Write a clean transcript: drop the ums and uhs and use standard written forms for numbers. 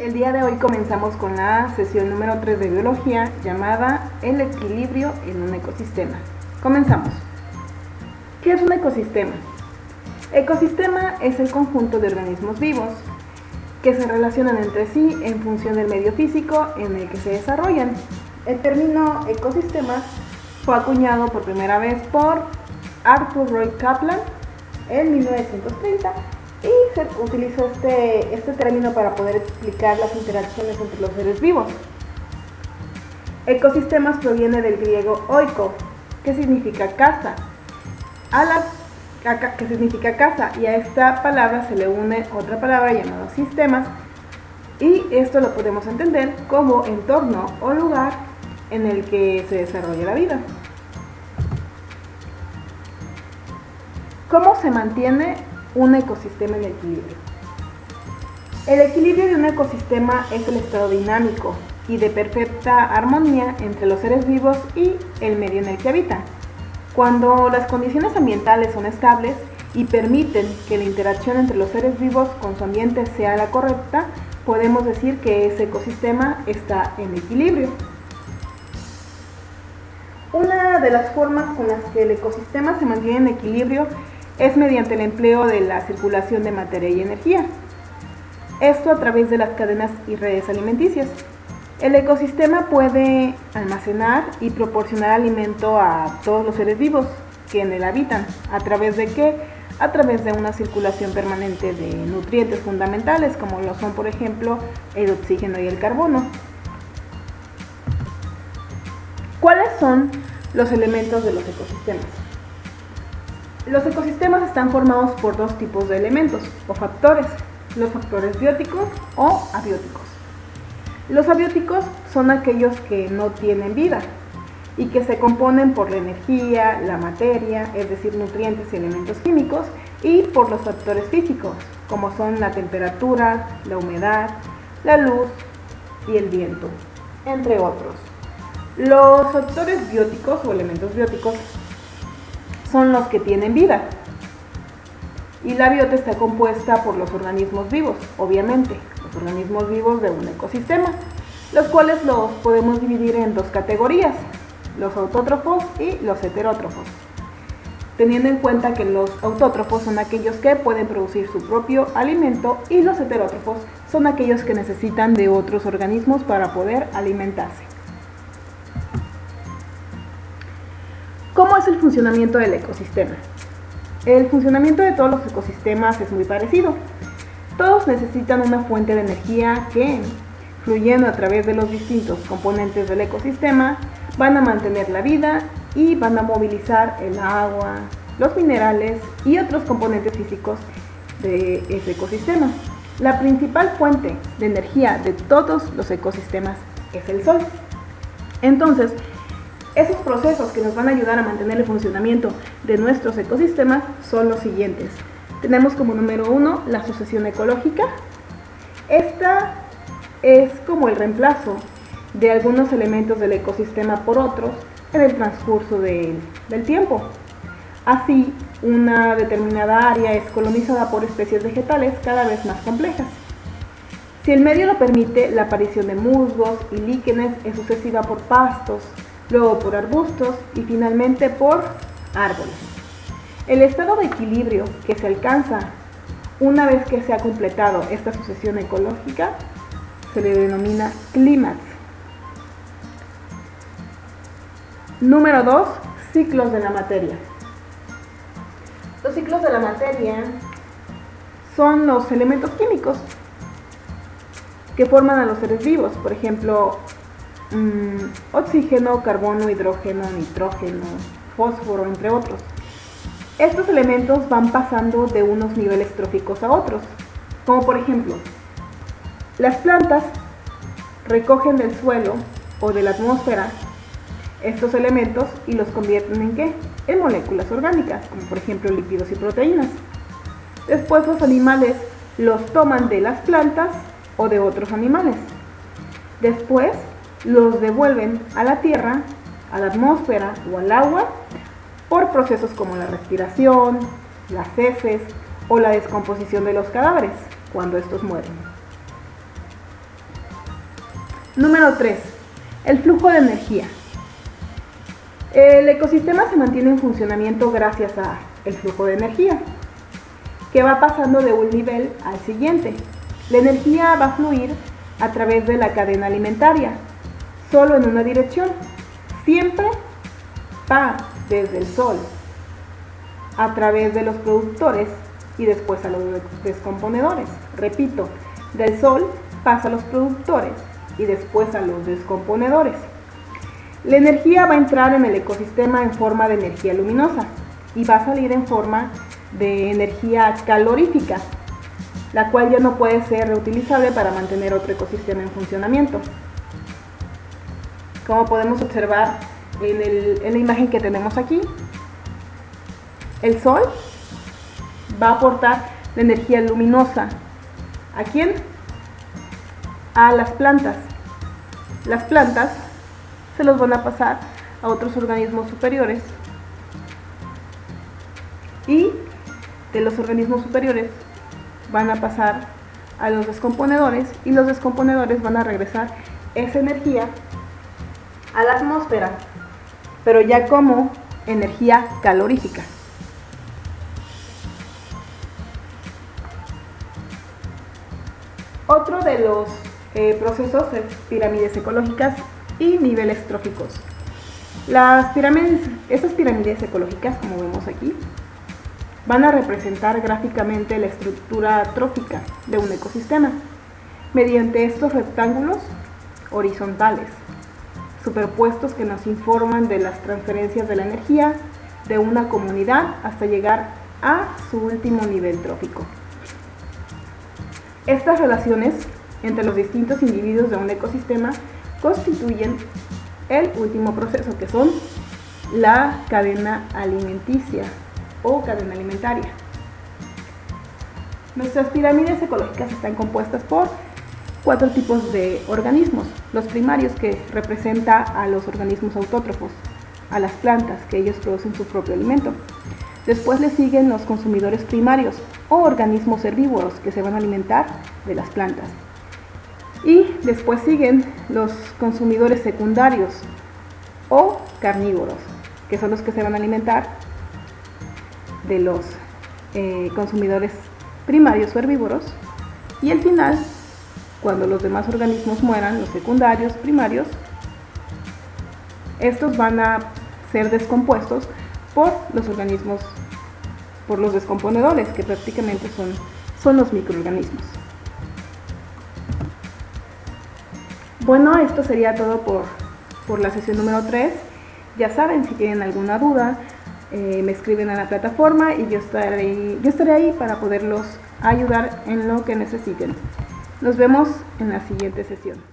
El día de hoy comenzamos con la sesión número 3 de biología llamada el equilibrio en un ecosistema. Comenzamos. ¿Qué es un ecosistema? Ecosistema es el conjunto de organismos vivos que se relacionan entre sí en función del medio físico en el que se desarrollan. El término ecosistema fue acuñado por primera vez por Arthur Roy Kaplan en 1930 y se utilizó este término para poder explicar las interacciones entre los seres vivos. Ecosistemas proviene del griego oiko, que significa casa, y a esta palabra se le une otra palabra llamada sistemas, y esto lo podemos entender como entorno o lugar en el que se desarrolla la vida. ¿Cómo se mantiene un ecosistema en equilibrio? El equilibrio de un ecosistema es el estado dinámico y de perfecta armonía entre los seres vivos y el medio en el que habitan. Cuando las condiciones ambientales son estables y permiten que la interacción entre los seres vivos con su ambiente sea la correcta, podemos decir que ese ecosistema está en equilibrio. Una de las formas con las que el ecosistema se mantiene en equilibrio es mediante el empleo de la circulación de materia y energía. Esto a través de las cadenas y redes alimenticias. El ecosistema puede almacenar y proporcionar alimento a todos los seres vivos que en él habitan. ¿A través de qué? A través de una circulación permanente de nutrientes fundamentales, como lo son, por ejemplo, el oxígeno y el carbono. ¿Cuáles son los elementos de los ecosistemas? Los ecosistemas están formados por dos tipos de elementos o factores: los factores bióticos o abióticos. Los abióticos son aquellos que no tienen vida y que se componen por la energía, la materia, es decir, nutrientes y elementos químicos, y por los factores físicos, como son la temperatura, la humedad, la luz y el viento, entre otros. Los factores bióticos o elementos bióticos son los que tienen vida, y la biota está compuesta por los organismos vivos, obviamente, los organismos vivos de un ecosistema, los cuales los podemos dividir en dos categorías: los autótrofos y los heterótrofos, teniendo en cuenta que los autótrofos son aquellos que pueden producir su propio alimento y los heterótrofos son aquellos que necesitan de otros organismos para poder alimentarse. ¿Cómo es el funcionamiento del ecosistema? El funcionamiento de todos los ecosistemas es muy parecido. Todos necesitan una fuente de energía que, fluyendo a través de los distintos componentes del ecosistema, van a mantener la vida y van a movilizar el agua, los minerales y otros componentes físicos de ese ecosistema. La principal fuente de energía de todos los ecosistemas es el sol. Entonces, esos procesos que nos van a ayudar a mantener el funcionamiento de nuestros ecosistemas son los siguientes. Tenemos como número 1 la sucesión ecológica. Esta es como el reemplazo de algunos elementos del ecosistema por otros en el transcurso del tiempo. Así, una determinada área es colonizada por especies vegetales cada vez más complejas. Si el medio lo permite, la aparición de musgos y líquenes es sucesiva por pastos, luego por arbustos y finalmente por árboles. El estado de equilibrio que se alcanza una vez que se ha completado esta sucesión ecológica se le denomina clímax. Número 2. Ciclos de la materia. Los ciclos de la materia son los elementos químicos que forman a los seres vivos, por ejemplo, oxígeno, carbono, hidrógeno, nitrógeno, fósforo, entre otros. Estos elementos van pasando de unos niveles tróficos a otros, como por ejemplo, las plantas recogen del suelo o de la atmósfera estos elementos y los convierten ¿en qué? En moléculas orgánicas, como por ejemplo lípidos y proteínas. Después los animales los toman de las plantas o de otros animales. Después los devuelven a la tierra, a la atmósfera o al agua por procesos como la respiración, las heces o la descomposición de los cadáveres cuando estos mueren. Número 3. El flujo de energía. El ecosistema se mantiene en funcionamiento gracias al flujo de energía, que va pasando de un nivel al siguiente. La energía va a fluir a través de la cadena alimentaria, solo en una dirección. Siempre va desde el sol, a través de los productores y después a los descomponedores. Repito, del sol pasa a los productores y después a los descomponedores. La energía va a entrar en el ecosistema en forma de energía luminosa y va a salir en forma de energía calorífica, la cual ya no puede ser reutilizable para mantener otro ecosistema en funcionamiento. Como podemos observar en la imagen que tenemos aquí, el sol va a aportar la energía luminosa. ¿A quién? A las plantas. Las plantas se los van a pasar a otros organismos superiores y de los organismos superiores van a pasar a los descomponedores y los descomponedores van a regresar esa energía a la atmósfera, pero ya como energía calorífica. Otro de los procesos es pirámides ecológicas y niveles tróficos. Esas pirámides ecológicas, como vemos aquí, van a representar gráficamente la estructura trófica de un ecosistema mediante estos rectángulos horizontales superpuestos que nos informan de las transferencias de la energía de una comunidad hasta llegar a su último nivel trófico. Estas relaciones entre los distintos individuos de un ecosistema constituyen el último proceso, que son la cadena alimenticia o cadena alimentaria. Nuestras pirámides ecológicas están compuestas por 4 tipos de organismos. Los primarios, que representa a los organismos autótrofos, a las plantas, que ellos producen su propio alimento. Después le siguen los consumidores primarios o organismos herbívoros que se van a alimentar de las plantas. Y después siguen los consumidores secundarios o carnívoros, que son los que se van a alimentar de los consumidores primarios o herbívoros. Y al final, cuando los demás organismos mueran, los secundarios, primarios, estos van a ser descompuestos por los organismos, por los descomponedores, que prácticamente son los microorganismos. Bueno, esto sería todo por la sesión número 3. Ya saben, si tienen alguna duda, me escriben a la plataforma y yo estaré ahí para poderlos ayudar en lo que necesiten. Nos vemos en la siguiente sesión.